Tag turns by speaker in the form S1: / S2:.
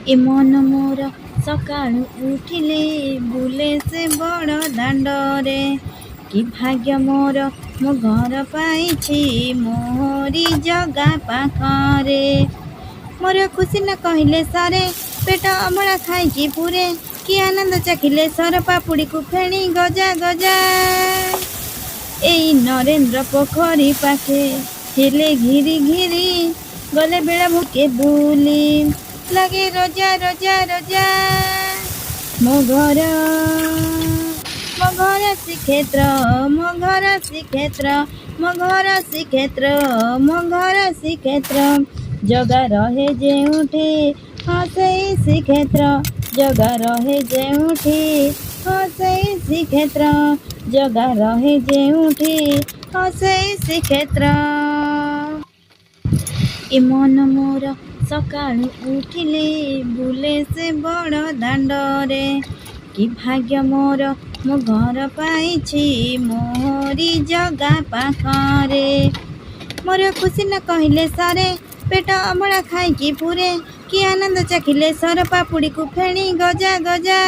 S1: ए मन मोर सकाळु उठिले बुले से बड़ दांडरे कि भाग्य मोर मो घर पाइछि मोरी जगा पाखरे मोर खुशी न कहले सरे पेट अमड़ा खाइकी पूरे कि आनंद चाखिले सर पापुड़ी को फेणी गजा गजा एई नरेंद्र पोखरी पाखे हिले घिरी घिरी गले बेड़ा भुके बुली लगे रोजा रोजा रोजा मो घर श्रीक्षेत्र मो घर श्रीक्षेत्र मो घर श्रीक्षेत्र मो घर श्रीक्षेत्र जगा रहे जेउठी हाँ सेई श्रीक्षेत्र जगा रहे जेउठी हाँ सेई श्रीक्षेत्र जगा रहे जेउठी हाँ सेई श्रीक्षेत्र ए मन मोर सकाळु उठिले बुले से बड़ दांडरे कि भाग्य मोर मो घर पाइछि मोरी जगा पाखरे मोर खुशी न कहले सरे पेट अमड़ा खाइकी पूरे कि आनंद चाखिले सर पापुड़ी को फेणी गजा गजा।